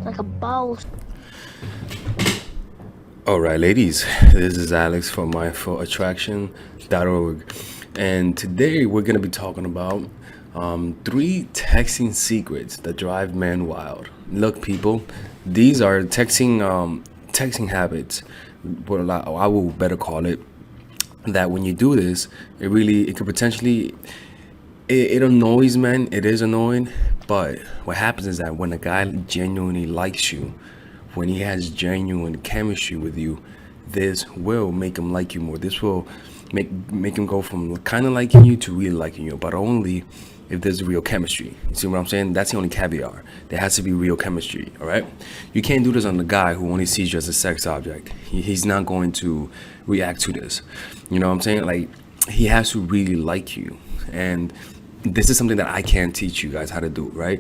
like a ball. All right, ladies, this is Alex from mindfulattraction.org, and today we're going to be talking about three texting secrets that drive men wild. Look, people, these are texting habits, what I will better call it, that when you do this, it could potentially it annoys men. It is annoying, but what happens is that when a guy genuinely likes you, when he has genuine chemistry with you, this will make him like you more. This will make him go from kind of liking you to really liking you, but only if there's real chemistry. You see what I'm saying? That's the only caveat. There has to be real chemistry. All right. You can't do this on the guy who only sees you as a sex object. He's not going to react to this. You know what I'm saying? Like, he has to really like you, and this is something that I can't teach you guys how to do, right?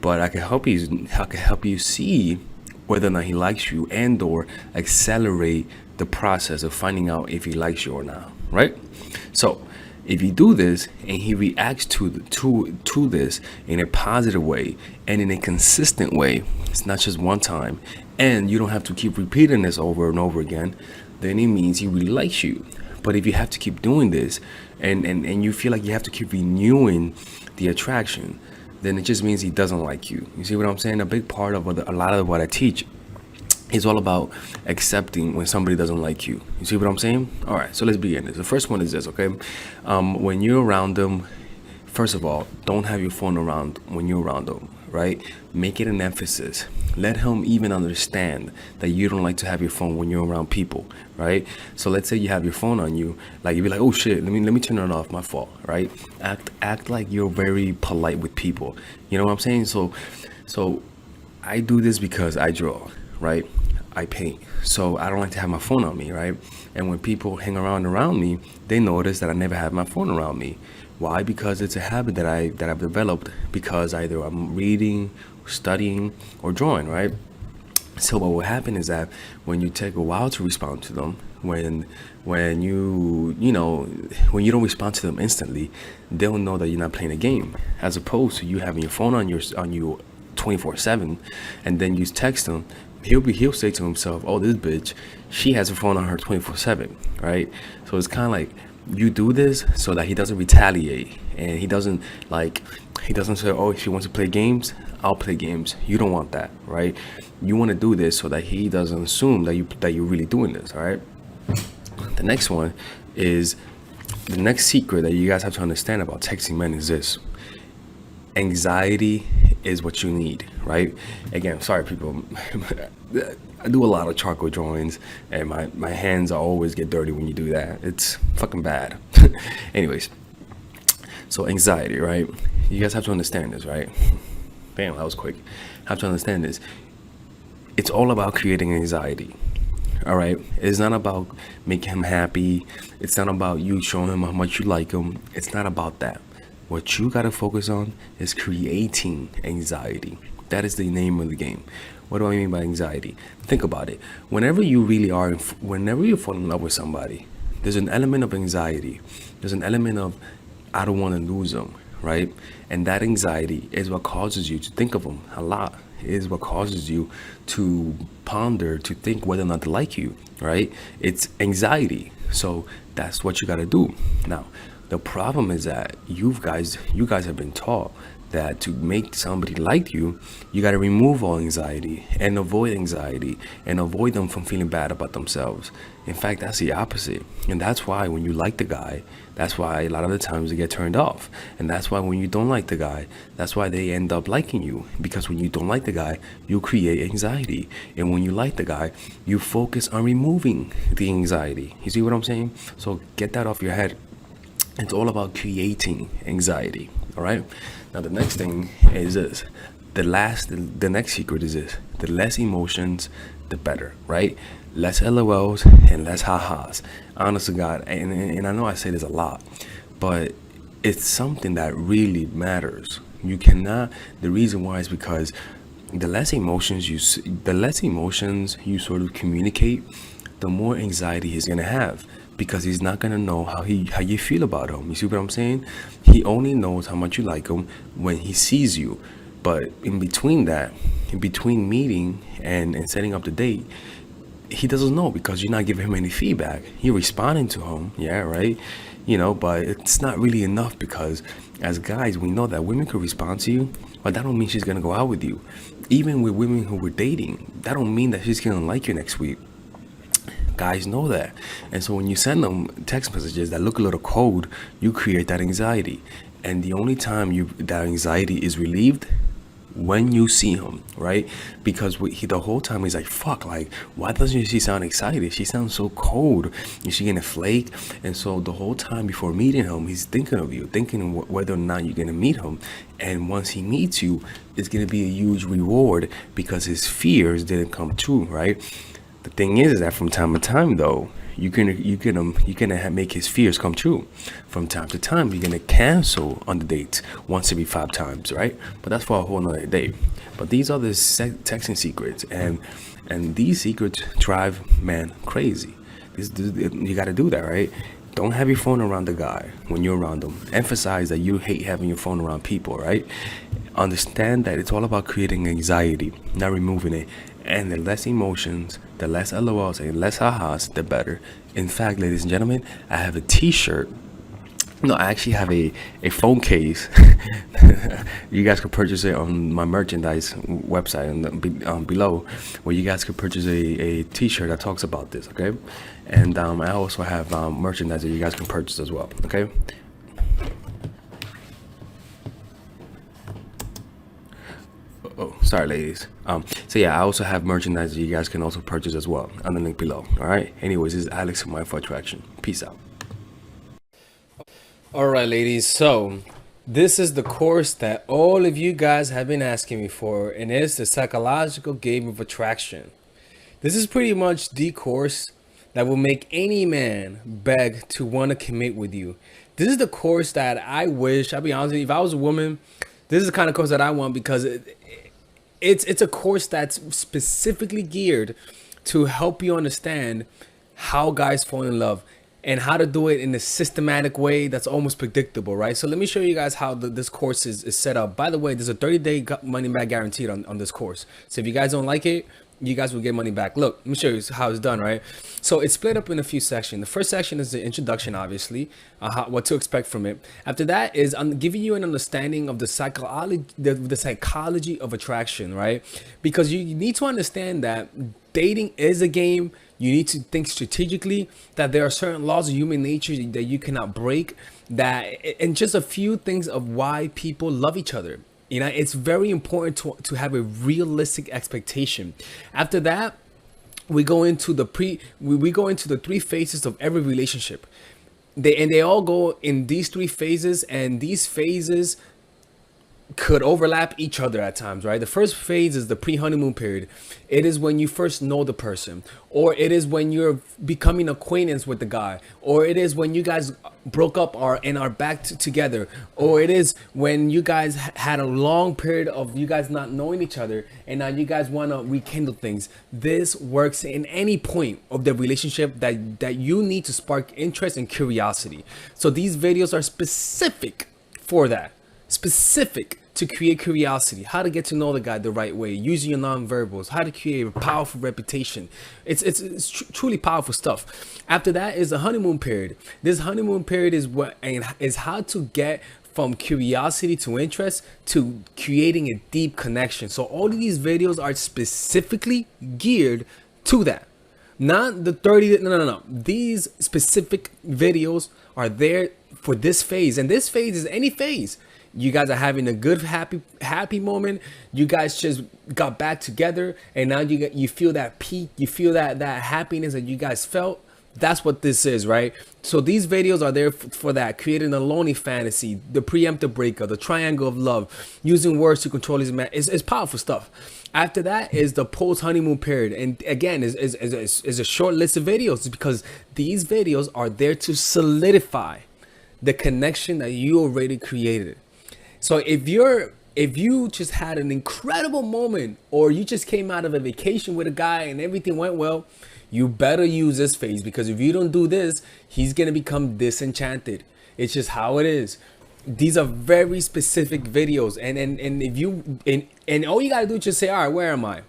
But I can help you. I can help you see whether or not he likes you, and or accelerate the process of finding out if he likes you or not, right? So if you do this and he reacts to this in a positive way and in a consistent way, it's not just one time, and you don't have to keep repeating this over and over again, then it means he really likes you. But if you have to keep doing this, and you feel like you have to keep renewing the attraction, then it just means he doesn't like you. You see what I'm saying? A big part of a lot of what I teach is all about accepting when somebody doesn't like you. You see what I'm saying? All right, so let's begin this. The first one is this, okay? When you're around them, first of all, don't have your phone around when you're around them, right? Make it an emphasis. Let him even understand that you don't like to have your phone when you're around people, right? So let's say you have your phone on you, like you'd be like, oh shit, let me turn it off, my fault, right? Act like you're very polite with people. You know what I'm saying? So I do this because I draw, right? I paint. So I don't like to have my phone on me, right? And when people hang around me, they notice that I never have my phone around me. Why? Because it's a habit that I've developed because either I'm reading, studying, or drawing, right? So what will happen is that when you take a while to respond to them, when when you don't respond to them instantly, they'll know that you're not playing a game, as opposed to you having your phone on you 24/7, and then you text him. He'll say to himself, "Oh, this bitch, she has her phone on her 24/7," right? So it's kind of like you do this so that he doesn't retaliate, and he doesn't say, "Oh, if she wants to play games, I'll play games." You don't want that, right? You want to do this so that he doesn't assume that you're really doing this, all right? The next one is the next secret that you guys have to understand about texting men is this: anxiety is what you need, right? Again, sorry people, I do a lot of charcoal drawings, and my hands always get dirty when you do that. It's fucking bad. Anyways, so anxiety, right? You guys have to understand this, right? Bam, that was quick. Have to understand this. It's all about creating anxiety. All right. It's not about making him happy. It's not about you showing him how much you like him. It's not about that. What you gotta focus on is creating anxiety. That is the name of the game. What do I mean by anxiety? Think about it. Whenever you fall in love with somebody, there's an element of anxiety. There's an element of I don't want to lose them, right? And that anxiety is what causes you to think of them a lot. It is what causes you to ponder, to think whether or not to like you, right? It's anxiety. So that's what you got to do. Now, the problem is that you guys have been taught that to make somebody like you, you got to remove all anxiety and avoid them from feeling bad about themselves. In fact, that's the opposite. And that's why when you like the guy, that's why a lot of the times they get turned off. And that's why when you don't like the guy, that's why they end up liking you. Because when you don't like the guy, you create anxiety. And when you like the guy, you focus on removing the anxiety. You see what I'm saying? So get that off your head. It's all about creating anxiety. All right. Now the next thing is this. The next secret is this: the less emotions, the better. Right? Less LOLs and less ha-has. Honest to God, and I know I say this a lot, but it's something that really matters. You cannot. The reason why is because the less emotions you sort of communicate, the more anxiety he's gonna have, because he's not gonna know how you feel about him. You see what I'm saying? He only knows how much you like him when he sees you. But in between that, in between meeting and setting up the date, he doesn't know because you're not giving him any feedback. You're responding to him, yeah, right? But it's not really enough because as guys, we know that women could respond to you, but that don't mean she's gonna go out with you. Even with women who we're dating, that don't mean that she's gonna like you next week. Guys know that. And so when you send them text messages that look a little cold, you create that anxiety. And the only time that anxiety is relieved when you see him, right? Because the whole time he's like, fuck, like, why doesn't she sound excited? She sounds so cold. Is she gonna flake? And so the whole time before meeting him, he's thinking of you, thinking whether or not you're gonna meet him. And once he meets you, it's gonna be a huge reward because his fears didn't come true, right? The thing is that from time to time, though, you're gonna make his fears come true. From time to time, you're gonna cancel on the dates once every 5 times, right? But that's for a whole nother day. But these are the texting secrets, and these secrets drive men crazy. You got to do that, right? Don't have your phone around the guy when you're around them. Emphasize that you hate having your phone around people, right? Understand that it's all about creating anxiety, not removing it. And the less emotions, the less LOLs and less ha-has, the better. In fact, ladies and gentlemen, I have a t-shirt. No, I actually have a phone case. You guys can purchase it on my merchandise website and below, where you guys can purchase a t-shirt that talks about this, okay? And I also have merchandise that you guys can purchase as well, okay? Oh, sorry, ladies. So yeah, I also have merchandise that you guys can also purchase as well on the link below. All right. Anyways, this is Alex from Mindful Attraction. Peace out. All right, ladies. So this is the course that all of you guys have been asking me for, and it's the psychological game of attraction. This is pretty much the course that will make any man beg to want to commit with you. This is the course that I wish, I'll be honest with you, if I was a woman, this is the kind of course that I want because it's a course that's specifically geared to help you understand how guys fall in love and how to do it in a systematic way that's almost predictable, right? So let me show you guys how this course is set up. By the way, there's a 30-day money back guaranteed on this course. So if you guys don't like it, you guys will get money back. Look, let me show you how it's done, right? So it's split up in a few sections. The first section is the introduction, obviously, what to expect from it. After that is giving you an understanding of the psychology of attraction, right? Because you need to understand that dating is a game. You need to think strategically, that there are certain laws of human nature that you cannot break, and just a few things of why people love each other. It's very important to have a realistic expectation. After that, we go into the 3 phases of every relationship. They all go in these 3 phases, and these phases could overlap each other at times, right? The first phase is the pre-honeymoon period. It is when you first know the person, or it is when you're becoming acquaintance with the guy, or it is when you guys broke up and are back together, or it is when you guys had a long period of you guys not knowing each other and now you guys want to rekindle things. This works in any point of the relationship that you need to spark interest and curiosity. So these videos are specific for that. Specific to create curiosity, how to get to know the guy the right way, using your nonverbals, how to create a powerful reputation. It's truly powerful stuff. After that is the honeymoon period. This honeymoon period is how to get from curiosity to interest to creating a deep connection. So all of these videos are specifically geared to that. Not the 30, no. These specific videos are there for this phase, and this phase is any phase. You guys are having a good, happy moment. You guys just got back together, and now you feel that peak. You feel that happiness that you guys felt. That's what this is, right? So these videos are there for that, creating a lonely fantasy, the preemptive breakup, the triangle of love, using words to control his man. It's powerful stuff. After that is the post-honeymoon period, and again, is a short list of videos because these videos are there to solidify the connection that you already created. So if you just had an incredible moment, or you just came out of a vacation with a guy and everything went well, you better use this phase, because if you don't do this, he's gonna become disenchanted. It's just how it is. These are very specific videos, and if you and all you gotta do is just say, all right, where am I?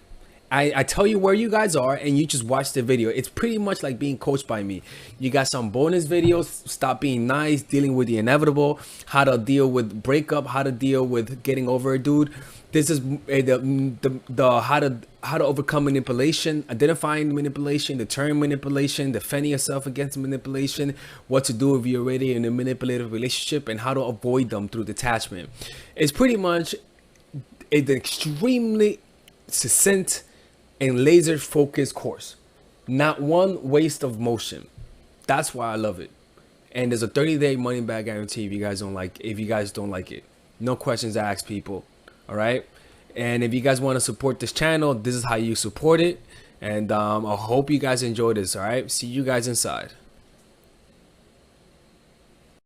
I tell you where you guys are, and you just watch the video. It's pretty much like being coached by me. You got some bonus videos: stop being nice, dealing with the inevitable, how to deal with breakup, how to deal with getting over a dude. This is the how to overcome manipulation, identifying manipulation, deterring manipulation, defending yourself against manipulation, what to do if you're already in a manipulative relationship, and how to avoid them through detachment. It's pretty much an extremely succinct and laser focused course. Not one waste of motion. That's why I love it. And there's a 30-day money back guarantee if you guys don't like it. No questions asked, people. All right. And if you guys want to support this channel, this is how you support it. And I hope you guys enjoy this. All right. See you guys inside.